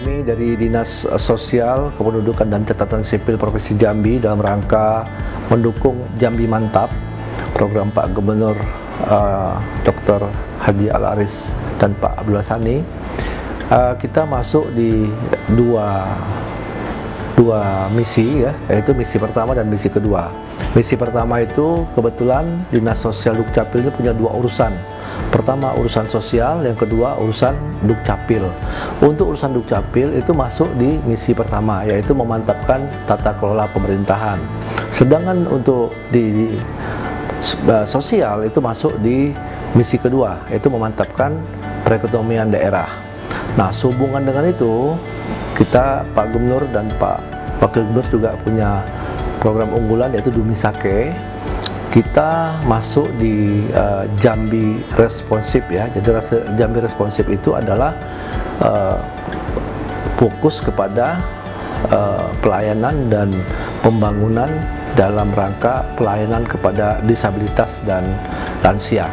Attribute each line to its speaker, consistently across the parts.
Speaker 1: kami dari Dinas Sosial, Kependudukan dan Catatan Sipil Provinsi Jambi dalam rangka mendukung Jambi Mantap, program Pak Gubernur Dr. Haji Al-Aris dan Pak Abdullah Sani. Kita masuk di dua misi ya, yaitu misi pertama dan misi kedua. Misi pertama itu kebetulan Dinas Sosial Dukcapil ini punya dua urusan. Pertama urusan sosial, yang kedua urusan Dukcapil. Untuk urusan Dukcapil itu masuk di misi pertama, yaitu memantapkan tata kelola pemerintahan. Sedangkan untuk di sosial itu masuk di misi kedua, yaitu memantapkan perekonomian daerah. Nah, sehubungan dengan itu, kita Pak Gubernur dan Pak Wakil Gubernur juga punya program unggulan yaitu Dumisake. Kita masuk di Jambi Responsif ya. Jadi Jambi Responsif itu adalah fokus kepada pelayanan dan pembangunan dalam rangka pelayanan kepada disabilitas dan lansia.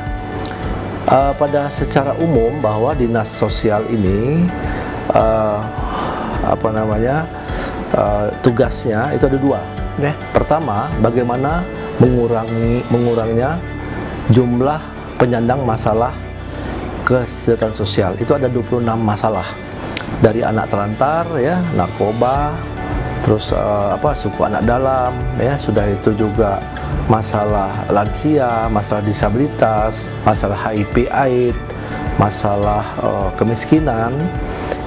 Speaker 1: Pada secara umum bahwa dinas sosial ini tugasnya itu ada dua. Pertama, bagaimana menguranginya jumlah penyandang masalah kesejahteraan sosial. Itu ada 26 masalah, dari anak terlantar ya, narkoba, terus suku anak dalam ya, sudah itu juga masalah lansia, masalah disabilitas, masalah HIV/AIDS, masalah kemiskinan.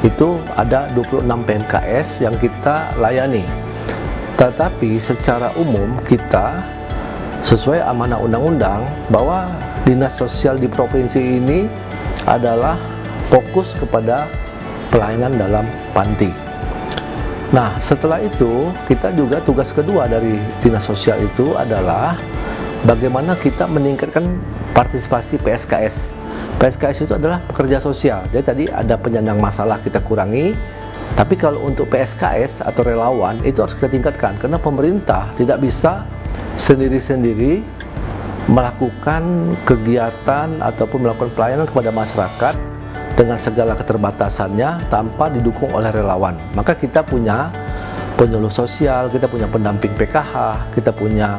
Speaker 1: Itu ada 26 PMKS yang kita layani. Tetapi secara umum kita sesuai amanah undang-undang bahwa dinas sosial di provinsi ini adalah fokus kepada pelayanan dalam panti. Nah, setelah itu kita juga tugas kedua dari dinas sosial itu adalah bagaimana kita meningkatkan partisipasi PSKS. PSKS itu adalah pekerja sosial. Jadi tadi ada penyandang masalah kita kurangi, tapi kalau untuk PSKS atau relawan itu harus kita tingkatkan, karena pemerintah tidak bisa sendiri-sendiri melakukan kegiatan ataupun melakukan pelayanan kepada masyarakat dengan segala keterbatasannya tanpa didukung oleh relawan. Maka kita punya penyuluh sosial, kita punya pendamping PKH, kita punya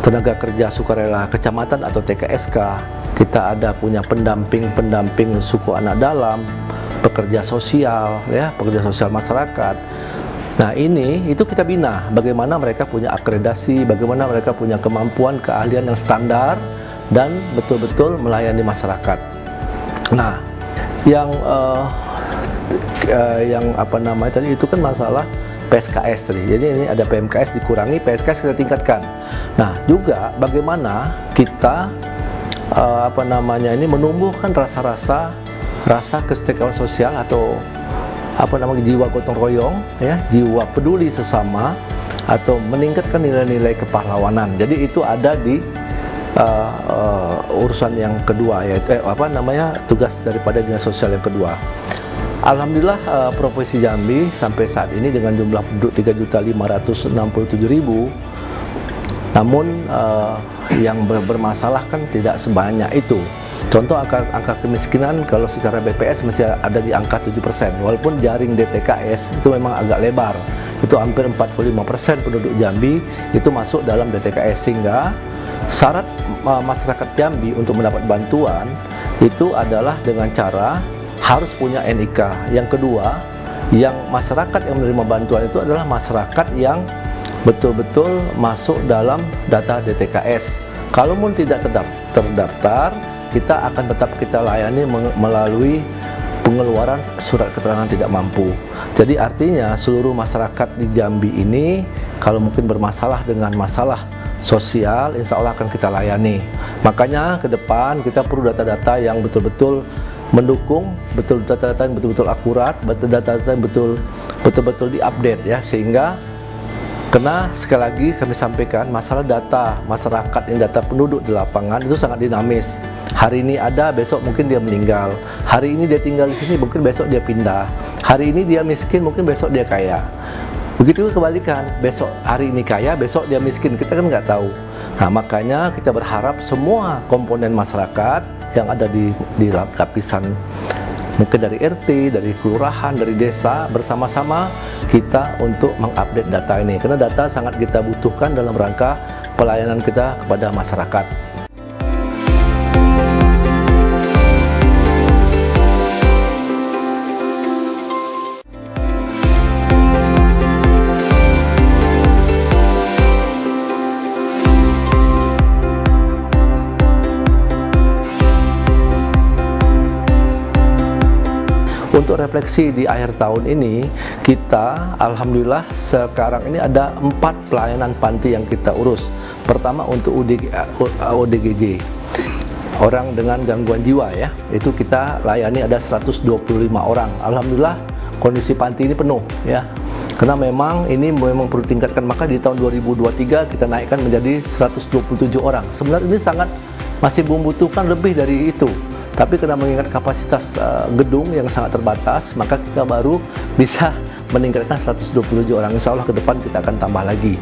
Speaker 1: tenaga kerja sukarela kecamatan atau TKSK, kita ada punya pendamping suku anak dalam, pekerja sosial ya, pekerja sosial masyarakat. Nah, itu kita bina bagaimana mereka punya akreditasi, bagaimana mereka punya kemampuan, keahlian yang standar dan betul-betul melayani masyarakat. Nah, yang tadi itu kan masalah PSKS tadi. Jadi ini ada PMKS dikurangi, PSKS kita tingkatkan. Nah, juga bagaimana kita menumbuhkan rasa kesetiakawanan sosial atau jiwa gotong royong ya, jiwa peduli sesama, atau meningkatkan nilai-nilai kepahlawanan. Jadi itu ada di urusan yang kedua, yaitu tugas daripada dinas sosial yang kedua. Alhamdulillah Provinsi Jambi sampai saat ini dengan jumlah penduduk 3.567.000, namun yang bermasalah kan tidak sebanyak itu. Contoh angka kemiskinan kalau secara BPS masih ada di angka 7%, walaupun jaring DTKS itu memang agak lebar. Itu hampir 45% penduduk Jambi itu masuk dalam DTKS, sehingga syarat masyarakat Jambi untuk mendapat bantuan itu adalah dengan cara harus punya NIK. Yang kedua, yang masyarakat yang menerima bantuan itu adalah masyarakat yang betul-betul masuk dalam data DTKS. Kalaupun tidak terdaftar, kita akan tetap kita layani melalui pengeluaran surat keterangan tidak mampu. Jadi artinya seluruh masyarakat di Jambi ini kalau mungkin bermasalah dengan masalah sosial, insya Allah akan kita layani. Makanya ke depan kita perlu data-data yang betul-betul mendukung, data-data yang betul-betul akurat, data-data yang betul-betul diupdate ya, sehingga karena sekali lagi kami sampaikan masalah data masyarakat yang data penduduk di lapangan itu sangat dinamis. Hari ini ada, besok mungkin dia meninggal. Hari ini dia tinggal di sini, mungkin besok dia pindah. Hari ini dia miskin, mungkin besok dia kaya. Begitu kebalikan, besok hari ini kaya, besok dia miskin, kita kan nggak tahu. Nah, makanya kita berharap semua komponen masyarakat yang ada di lapisan mungkin dari RT, dari kelurahan, dari desa, bersama-sama kita untuk mengupdate data ini, karena data sangat kita butuhkan dalam rangka pelayanan kita kepada masyarakat. Untuk refleksi di akhir tahun ini, kita alhamdulillah sekarang ini ada 4 pelayanan panti yang kita urus. Pertama untuk ODGJ, orang dengan gangguan jiwa ya, itu kita layani ada 125 orang. Alhamdulillah kondisi panti ini penuh ya, karena memang ini memang perlu tingkatkan, maka di tahun 2023 kita naikkan menjadi 127 orang. Sebenarnya ini sangat masih membutuhkan lebih dari itu, tapi karena mengingat kapasitas gedung yang sangat terbatas, maka kita baru bisa meningkatkan 127 orang. Insya Allah ke depan kita akan tambah lagi.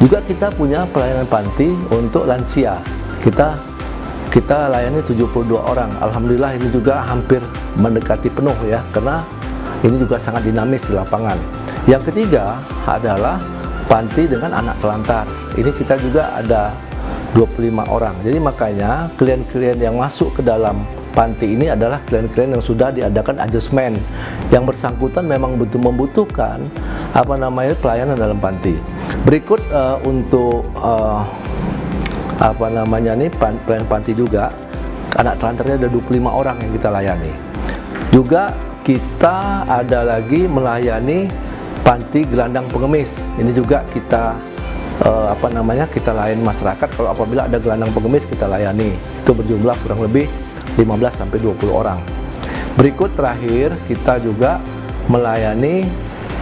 Speaker 1: Juga kita punya pelayanan panti untuk lansia. Kita layani 72 orang. Alhamdulillah ini juga hampir mendekati penuh ya, karena ini juga sangat dinamis di lapangan. Yang ketiga adalah panti dengan anak telantar. Ini kita juga ada 25 orang. Jadi makanya klien-klien yang masuk ke dalam panti ini adalah klien-klien yang sudah diadakan adjustment, yang bersangkutan memang betul membutuhkan pelayanan dalam panti. Berikut untuk pelayan panti juga, anak telantarnya ada 25 orang yang kita layani. Juga kita ada lagi melayani panti gelandang pengemis. Ini juga kita kita layani masyarakat. Kalau apabila ada gelandang pengemis kita layani, itu berjumlah kurang lebih 15-20 orang. Berikut terakhir kita juga melayani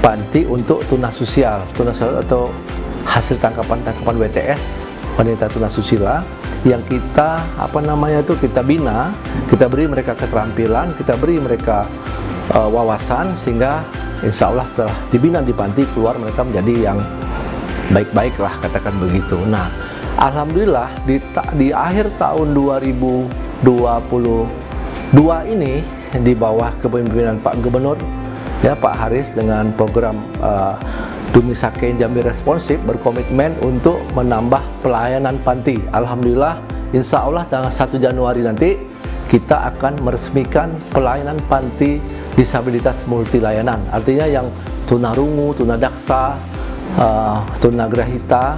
Speaker 1: panti untuk tunasusila atau hasil tangkapan WTS, wanita tunasusila, yang kita kita bina, kita beri mereka keterampilan, kita beri mereka wawasan, sehingga insya Allah setelah dibina di panti keluar mereka menjadi yang baik-baik lah, katakan begitu. Nah, alhamdulillah di akhir tahun 2022 ini, di bawah kepemimpinan Pak Gubernur ya, Pak Haris, dengan program Dumisake Jambi Responsif, berkomitmen untuk menambah pelayanan panti. Alhamdulillah, insya Allah tanggal 1 Januari nanti kita akan meresmikan pelayanan panti disabilitas multi layanan. Artinya yang tunarungu, tunadaksa, tunagrahita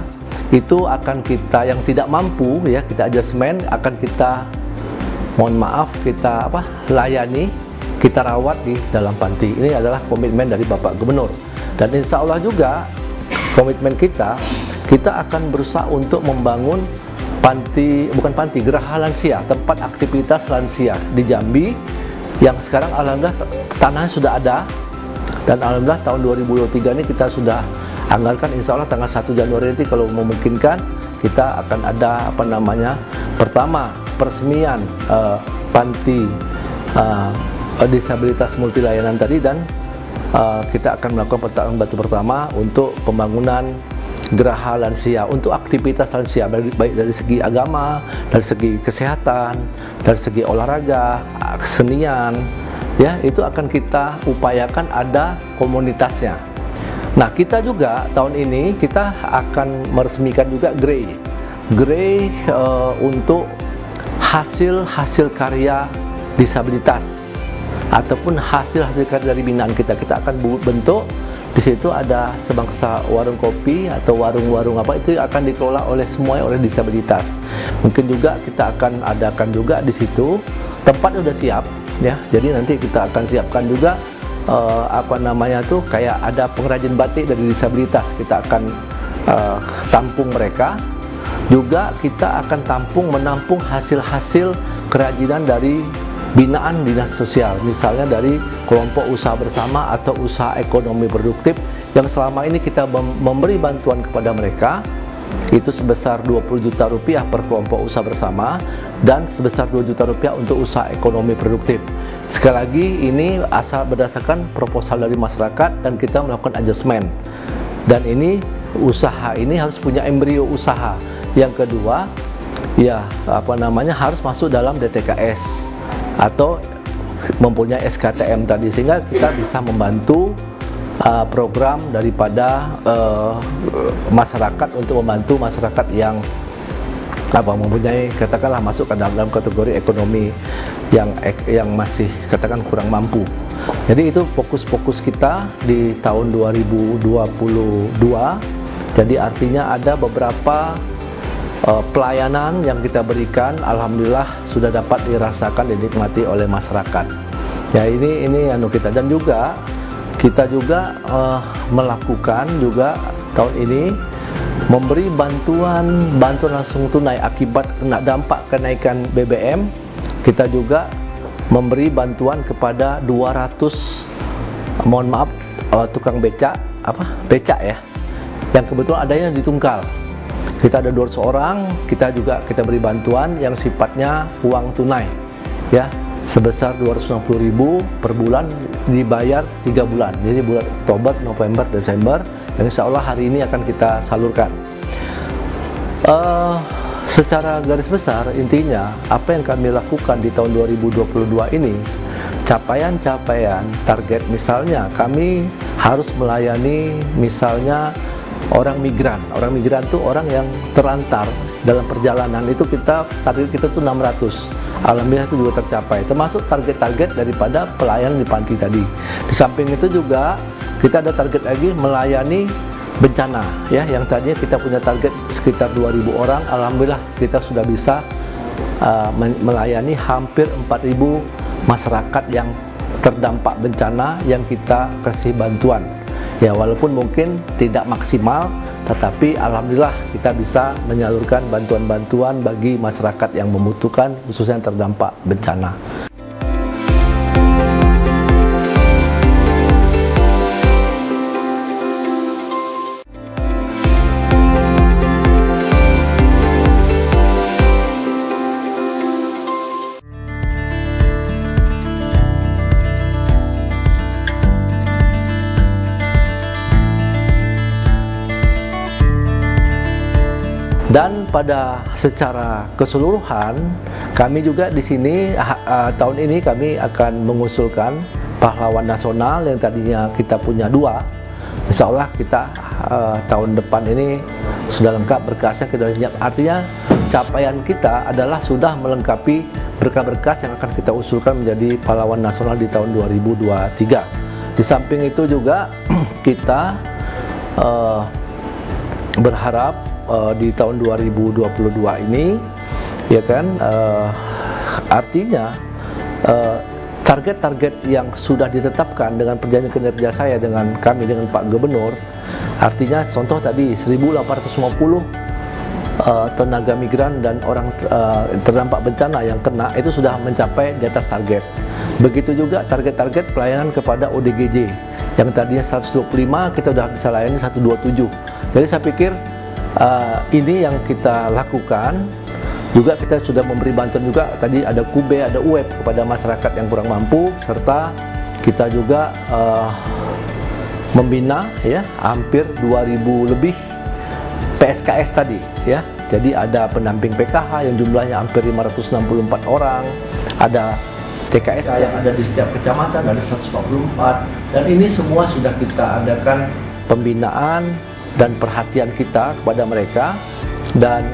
Speaker 1: itu akan kita, yang tidak mampu ya, kita adjustment, akan kita layani, kita rawat di dalam panti. Ini adalah komitmen dari Bapak Gubernur, dan insya Allah juga komitmen kita akan berusaha untuk membangun geraha lansia, tempat aktivitas lansia di Jambi, yang sekarang alhamdulillah tanahnya sudah ada, dan alhamdulillah tahun 2023 ini kita sudah anggarkan, insya Allah tanggal 1 Januari nanti kalau memungkinkan kita akan ada pertama peresmian panti disabilitas multi layanan tadi, dan kita akan melakukan peletakan batu pertama untuk pembangunan geraha lansia untuk aktivitas lansia, baik dari segi agama, dari segi kesehatan, dari segi olahraga, kesenian ya, itu akan kita upayakan ada komunitasnya. Nah, kita juga tahun ini kita akan meresmikan juga GREI untuk hasil karya disabilitas ataupun hasil karya dari binaan kita akan bentuk. Di situ ada sebangsa warung kopi atau warung-warung itu akan dikelola oleh semuanya oleh disabilitas. Mungkin juga kita akan adakan juga di situ, tempatnya udah siap ya. Jadi nanti kita akan siapkan juga kayak ada pengrajin batik dari disabilitas, kita akan tampung mereka. Juga kita akan menampung hasil-hasil kerajinan dari binaan dinas sosial, misalnya dari kelompok usaha bersama atau usaha ekonomi produktif yang selama ini kita memberi bantuan kepada mereka, itu sebesar 20 juta rupiah per kelompok usaha bersama dan sebesar 2 juta rupiah untuk usaha ekonomi produktif. Sekali lagi, ini berdasarkan proposal dari masyarakat dan kita melakukan adjustment, dan ini usaha ini harus punya embrio usaha. Yang kedua ya harus masuk dalam DTKS atau mempunyai SKTM tadi, sehingga kita bisa membantu program daripada masyarakat untuk membantu masyarakat yang mempunyai, katakanlah masuk ke dalam kategori ekonomi yang masih katakan kurang mampu. Jadi itu fokus kita di tahun 2022. Jadi artinya ada beberapa pelayanan yang kita berikan, alhamdulillah sudah dapat dirasakan, dinikmati oleh masyarakat. Ya, ini kita, dan juga kita juga melakukan juga tahun ini memberi bantuan langsung tunai akibat kena dampak kenaikan BBM. Kita juga memberi bantuan kepada 200 tukang becak ya, yang kebetulan adanya di Tungkal. Kita ada 200 orang, kita beri bantuan yang sifatnya uang tunai ya, sebesar 260.000 per bulan, dibayar 3 bulan. Jadi bulan Oktober, November, Desember, yang insya Allah hari ini akan kita salurkan. Secara garis besar intinya apa yang kami lakukan di tahun 2022 ini, capaian target, misalnya kami harus melayani misalnya orang migran itu orang yang terlantar dalam perjalanan, itu target kita tuh 600. Alhamdulillah itu juga tercapai, termasuk target-target daripada pelayanan di panti tadi. Di samping itu juga kita ada target lagi melayani bencana ya, yang tadinya kita punya target sekitar 2.000 orang, alhamdulillah kita sudah bisa melayani hampir 4.000 masyarakat yang terdampak bencana yang kita kasih bantuan. Ya, walaupun mungkin tidak maksimal, tetapi alhamdulillah kita bisa menyalurkan bantuan-bantuan bagi masyarakat yang membutuhkan, khususnya yang terdampak bencana. Dan pada secara keseluruhan kami juga di sini tahun ini kami akan mengusulkan pahlawan nasional yang tadinya kita punya 2. Insya Allah kita tahun depan ini sudah lengkap berkasnya, artinya capaian kita adalah sudah melengkapi berkas-berkas yang akan kita usulkan menjadi pahlawan nasional di tahun 2023. Di samping itu juga kita berharap di tahun 2022 ini ya kan, artinya target-target yang sudah ditetapkan dengan perjanjian kinerja saya dengan Pak Gubernur, artinya contoh tadi 1.850 tenaga migran dan orang terdampak bencana yang kena itu sudah mencapai di atas target. Begitu juga target-target pelayanan kepada ODGJ yang tadinya 125 kita sudah bisa layani 127. Jadi saya pikir ini yang kita lakukan. Juga kita sudah memberi bantuan juga, tadi ada KUBE, ada UEP kepada masyarakat yang kurang mampu, serta kita juga membina ya hampir 2.000 lebih PSKS tadi ya. Jadi ada pendamping PKH yang jumlahnya hampir 564 orang, ada TKS yang ada di setiap kecamatan ada 144, dan ini semua sudah kita adakan pembinaan dan perhatian kita kepada mereka, dan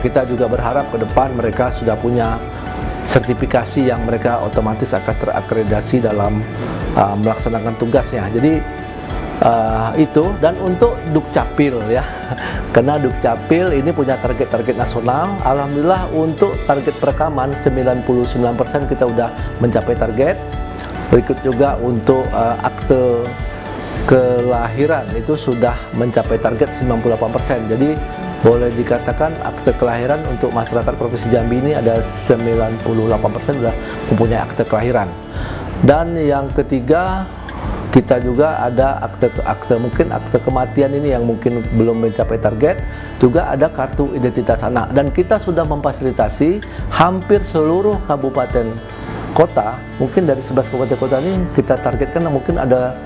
Speaker 1: kita juga berharap ke depan mereka sudah punya sertifikasi yang mereka otomatis akan terakreditasi dalam melaksanakan tugasnya. Jadi itu, dan untuk Dukcapil ya, karena Dukcapil ini punya target-target nasional. Alhamdulillah untuk target perekaman 99% kita udah mencapai target. Berikut juga untuk akte kelahiran itu sudah mencapai target 98%. Jadi boleh dikatakan akte kelahiran untuk masyarakat Provinsi Jambi ini ada 98% sudah mempunyai akte kelahiran. Dan yang ketiga, kita juga ada akte mungkin akte kematian ini yang mungkin belum mencapai target. Juga ada kartu identitas anak, dan kita sudah memfasilitasi hampir seluruh kabupaten kota. Mungkin dari 11 kabupaten kota ini kita targetkan mungkin ada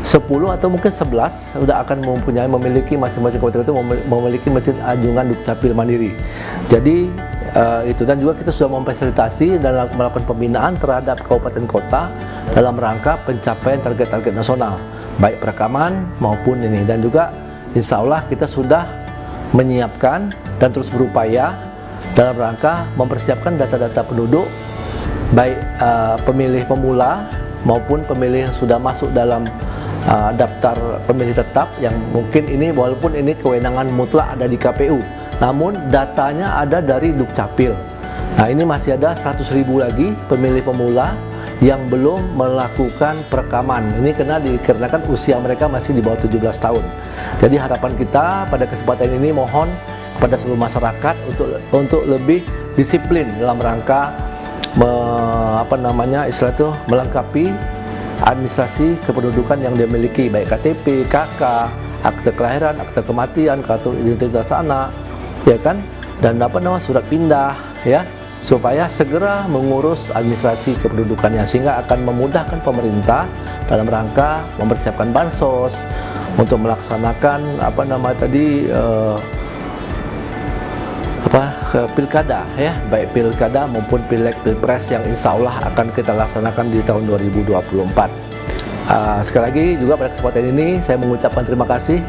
Speaker 1: 10 atau mungkin 11 sudah akan memiliki masing-masing kabupaten itu memiliki mesin anjungan Dukcapil mandiri. Jadi itu, dan juga kita sudah memfasilitasi dan melakukan pembinaan terhadap kabupaten kota dalam rangka pencapaian target-target nasional, baik perekaman maupun ini, dan juga insya Allah kita sudah menyiapkan dan terus berupaya dalam rangka mempersiapkan data-data penduduk, baik pemilih pemula maupun pemilih yang sudah masuk dalam daftar pemilih tetap, yang mungkin ini walaupun ini kewenangan mutlak ada di KPU, namun datanya ada dari Dukcapil. Nah, ini masih ada 100.000 lagi pemilih pemula yang belum melakukan perekaman. Ini dikarenakan usia mereka masih di bawah 17 tahun. Jadi harapan kita pada kesempatan ini mohon kepada seluruh masyarakat untuk lebih disiplin dalam rangka melengkapi administrasi kependudukan yang dia miliki, baik KTP, KK, akte kelahiran, akte kematian, kartu identitas anak, ya kan, dan surat pindah, ya, supaya segera mengurus administrasi kependudukannya, sehingga akan memudahkan pemerintah dalam rangka mempersiapkan bansos untuk melaksanakan pilkada, ya, baik pilkada maupun pileg pilpres yang insya Allah akan kita laksanakan di tahun 2024. Sekali lagi juga pada kesempatan ini saya mengucapkan terima kasih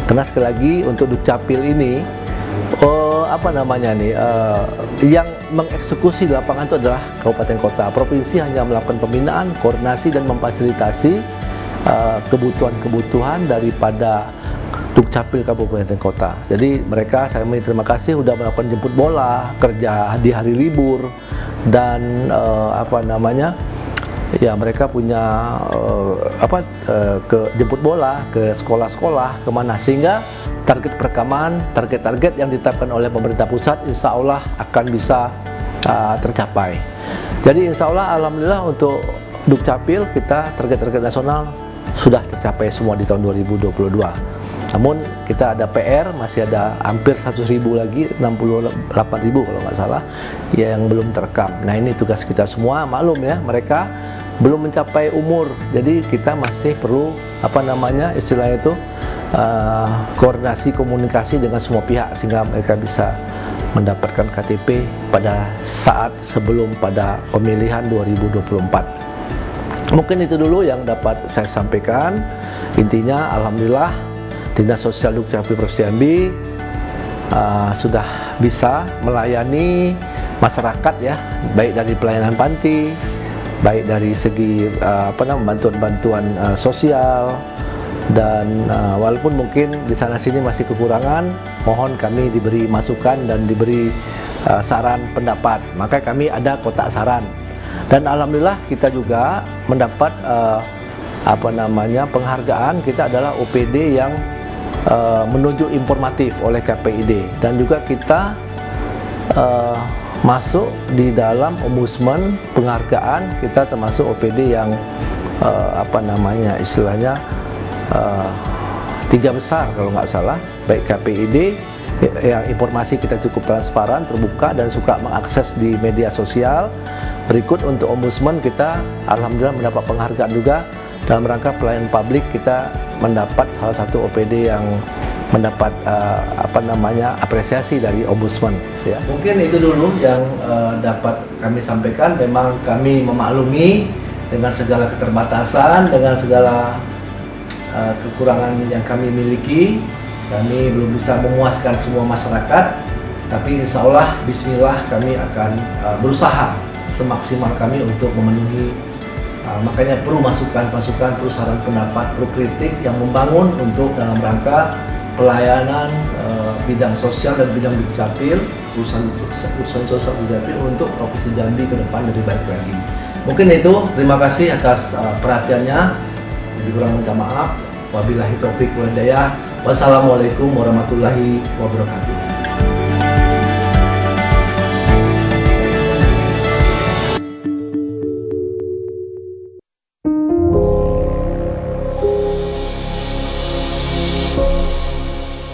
Speaker 1: karena sekali lagi untuk Dukcapil ini yang mengeksekusi di lapangan itu adalah kabupaten kota. Provinsi hanya melakukan pembinaan, koordinasi dan memfasilitasi kebutuhan daripada Dukcapil kabupaten kota. Jadi mereka, saya terima kasih sudah melakukan jemput bola, kerja di hari libur, dan mereka punya ke jemput bola ke sekolah-sekolah kemana, sehingga target perekaman, target-target yang ditetapkan oleh pemerintah pusat insya Allah akan bisa tercapai. Jadi insya Allah alhamdulillah untuk Dukcapil kita target-target nasional sudah tercapai semua di tahun 2022. Namun kita ada PR, masih ada hampir 100.000 lagi, 68.000 kalau nggak salah, yang belum terekam. Nah, ini tugas kita semua. Maklum ya, mereka belum mencapai umur, jadi kita masih perlu istilahnya itu koordinasi komunikasi dengan semua pihak sehingga mereka bisa mendapatkan KTP pada saat sebelum pada pemilihan 2024. Mungkin itu dulu yang dapat saya sampaikan. Intinya alhamdulillah Dinas Sosial Dukcapil Provinsi Jambi sudah bisa melayani masyarakat, ya, baik dari pelayanan panti, baik dari segi bantuan-bantuan sosial, dan walaupun mungkin di sana sini masih kekurangan, mohon kami diberi masukan dan diberi saran pendapat, maka kami ada kotak saran. Dan alhamdulillah kita juga mendapat penghargaan. Kita adalah OPD yang menunjuk informatif oleh KPID, dan juga kita masuk di dalam ombudsman penghargaan. Kita termasuk OPD yang istilahnya 3 besar kalau nggak salah, baik KPID yang informasi kita cukup transparan, terbuka, dan suka mengakses di media sosial. Berikut untuk ombudsman kita alhamdulillah mendapat penghargaan juga dalam rangka pelayanan publik. Kita mendapat salah satu OPD yang mendapat apresiasi dari ombudsman, ya. Mungkin itu dulu yang dapat kami sampaikan. Memang kami memaklumi dengan segala keterbatasan, dengan segala kekurangan yang kami miliki, kami belum bisa memuaskan semua masyarakat, tapi insya Allah bismillah kami akan berusaha semaksimal kami untuk memenuhi. Makanya perlu masukan, perlu saran pendapat, perlu kritik yang membangun untuk dalam rangka pelayanan bidang sosial dan bidang Dukcapil, urusan sosial Dukcapil untuk Provinsi Jambi ke depan lebih baik lagi. Mungkin itu, terima kasih atas perhatiannya. Lebih kurang minta maaf. Wabillahi taufiq wal hidayah. Wassalamualaikum warahmatullahi wabarakatuh.